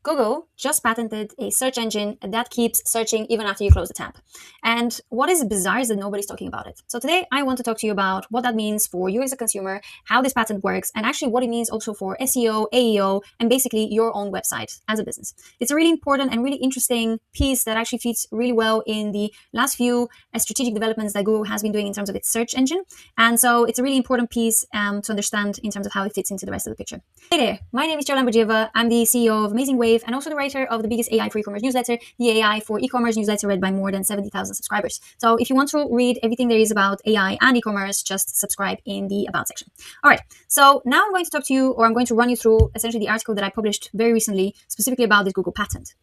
Google just patented a search engine that keeps searching even after you close the tab. And what is bizarre is that nobody's talking about it. So today I want to talk to you about what that means for you as a consumer, how this patent works, and actually what it means also for SEO, AEO, and basically your own website as a business. It's a really important and really interesting piece that actually fits really well in the last few strategic developments that Google has been doing in terms of its search engine. And so it's a really important piece to understand in terms of how it fits into the rest of the picture. Hey there, my name is Joe Lambergieva. I'm the CEO of Amazing Wave and also the writer of the biggest AI for e-commerce newsletter, the AI for e-commerce newsletter read by more than 70,000 subscribers. So if you want to read everything there is about AI and e-commerce, just subscribe in the About section. All right, so now I'm going to talk to you, or I'm going to run you through essentially the article that I published very recently, specifically about this Google patent.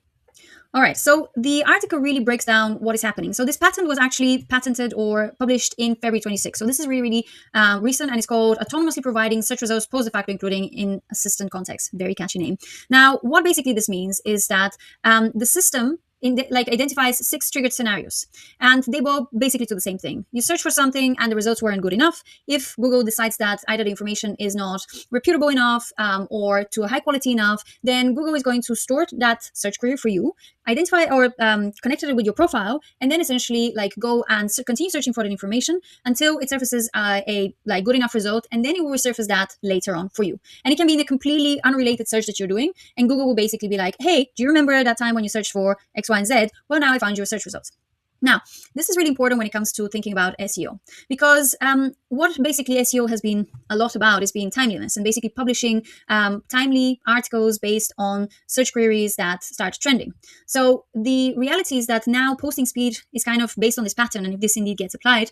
All right, so the article really breaks down what is happening. So this patent was actually patented or published in February 26. So this is really recent, and it's called Autonomously Providing Search Results Post-facto, including in assistant context. Very catchy name. Now, what basically this means is that the system identifies 6 triggered scenarios, and they both basically do the same thing. You search for something and the results weren't good enough. If Google decides that either the information is not reputable enough or to a high quality enough, then Google is going to store that search query for you, identify or connect it with your profile, and then essentially go and continue searching for that information until it surfaces a good enough result, and then it will resurface that later on for you. And it can be in a completely unrelated search that you're doing, and Google will basically be like, hey, do you remember that time when you searched for X, Y, and Z? Well, now I found your search results. Now, this is really important when it comes to thinking about SEO, because what basically SEO has been a lot about is being timeliness and basically publishing timely articles based on search queries that start trending. So the reality is that now posting speed is kind of based on this pattern, and if this indeed gets applied,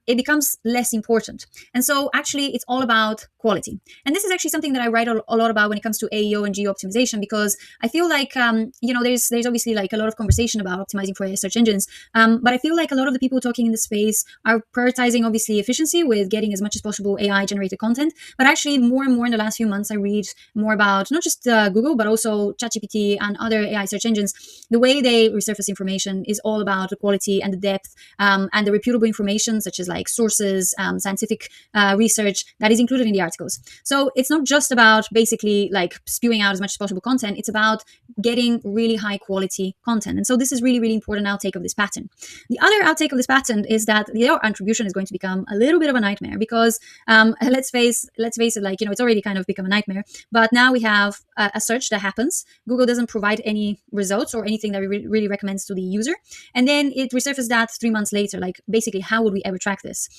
it becomes less important. And so actually it's all about quality. And this is actually something that I write a lot about when it comes to AEO and geo optimization, because I feel like, there's obviously a lot of conversation about optimizing for search engines. But I feel like a lot of the people talking in the space are prioritizing, obviously, efficiency with getting as much as possible AI-generated content. But actually, more and more in the last few months, I read more about not just Google, but also ChatGPT and other AI search engines. The way they resurface information is all about the quality and the depth and the reputable information, such as sources, scientific research that is included in the articles. So it's not just about basically spewing out as much as possible content. It's about getting really high quality content. And so this is really, really important outtake of this pattern. The other outtake of this patent is that the error attribution is going to become a little bit of a nightmare, because let's face it, it's already kind of become a nightmare. But now we have a search that happens. Google doesn't provide any results or anything that really recommends to the user, and then it resurfaces that 3 months later. Basically, how would we ever track this?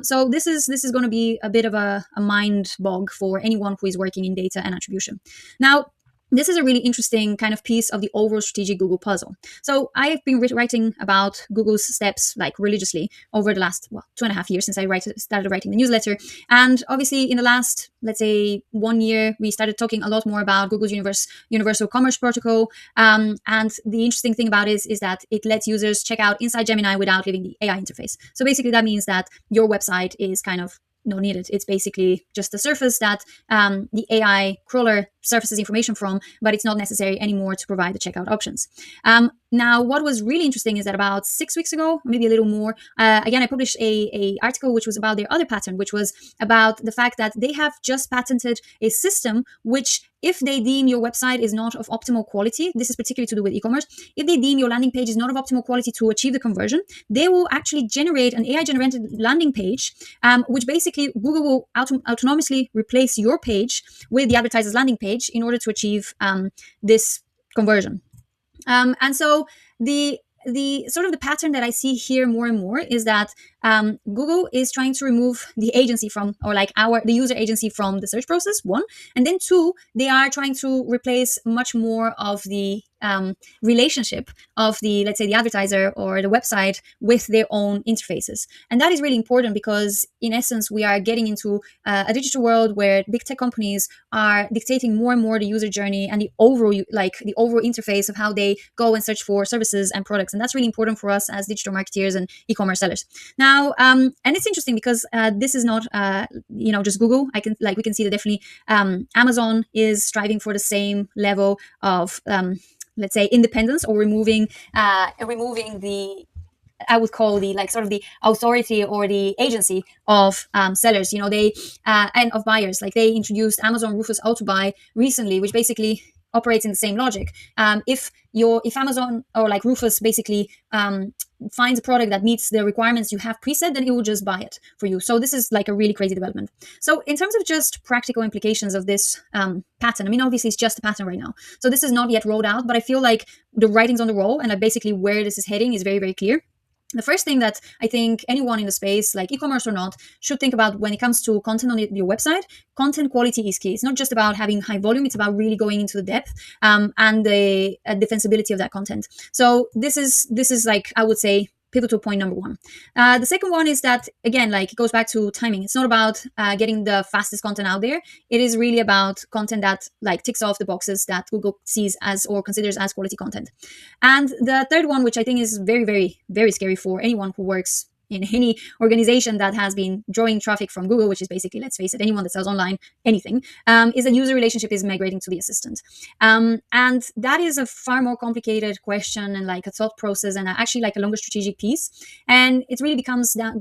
So this is going to be a bit of a mind bog for anyone who is working in data and attribution. Now, this is a really interesting kind of piece of the overall strategic Google puzzle. So I've been writing about Google's steps religiously over the last 2.5 years since I started writing the newsletter. And obviously in the last, let's say, 1 year, we started talking a lot more about Google's Universal Commerce Protocol. And the interesting thing about it is that it lets users check out inside Gemini without leaving the AI interface. So basically that means that your website is kind of not needed. It's basically just a surface that the AI crawler surfaces information from, but it's not necessary anymore to provide the checkout options. Now, what was really interesting is that about 6 weeks ago, maybe a little more, again, I published a article which was about their other patent, which was about the fact that they have just patented a system which, if they deem your website is not of optimal quality, this is particularly to do with e-commerce, if they deem your landing page is not of optimal quality to achieve the conversion, they will actually generate an AI-generated landing page, which basically Google will autonomously replace your page with the advertiser's landing page in order to achieve this conversion. And so the sort of the pattern that I see here more and more is that Google is trying to remove the agency from, or the user agency from the search process, 1, and then 2, they are trying to replace much more of the relationship of the, let's say, the advertiser or the website with their own interfaces. And that is really important because in essence, we are getting into a digital world where big tech companies are dictating more and more the user journey and the overall interface of how they go and search for services and products. And that's really important for us as digital marketeers and e-commerce sellers. Now, and it's interesting because this is not, just Google. We can see that definitely Amazon is striving for the same level of, let's say, independence, or removing the, I would call the sort of the authority or the agency of sellers, and of buyers. They introduced Amazon Rufus Auto Buy recently, which basically operates in the same logic. If Amazon or like Rufus basically finds a product that meets the requirements you have preset, then it will just buy it for you. So this is like a really crazy development. So in terms of just practical implications of this pattern, I mean, obviously it's just a pattern right now. So this is not yet rolled out, but I feel like the writing's on the wall, and basically where this is heading is very, very clear. The first thing that I think anyone in the space, like e-commerce or not, should think about when it comes to content on your website, content quality is key. It's not just about having high volume, it's about really going into the depth and the defensibility of that content. So this is like, I would say, pivotal point number one. The second one is that, again, like it goes back to timing. It's not about getting the fastest content out there. It is really about content that like ticks off the boxes that Google sees as or considers as quality content. And the third one, which I think is very, very, very scary for anyone who works in any organization that has been drawing traffic from Google, which is basically, let's face it, anyone that sells online anything, is a user relationship is migrating to the assistant. And that is a far more complicated question and like a thought process and actually like a longer strategic piece. And it really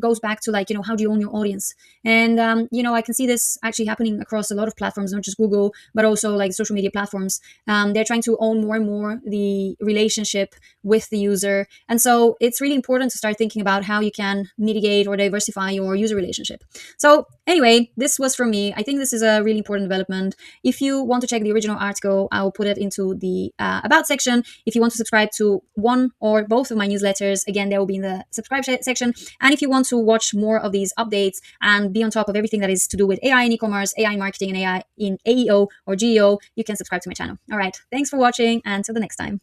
goes back to like, how do you own your audience? And, I can see this actually happening across a lot of platforms, not just Google, but also like social media platforms. They're trying to own more and more the relationship with the user. And so it's really important to start thinking about how you can mitigate or diversify your user relationship. So anyway, this was from me. I think this is a really important development. If you want to check the original article, I'll put it into the about section. If you want to subscribe to one or both of my newsletters, again, they will be in the subscribe section. And if you want to watch more of these updates and be on top of everything that is to do with AI in e-commerce, AI in marketing, and AI in AEO or GEO, you can subscribe to my channel. All right. Thanks for watching, and until the next time.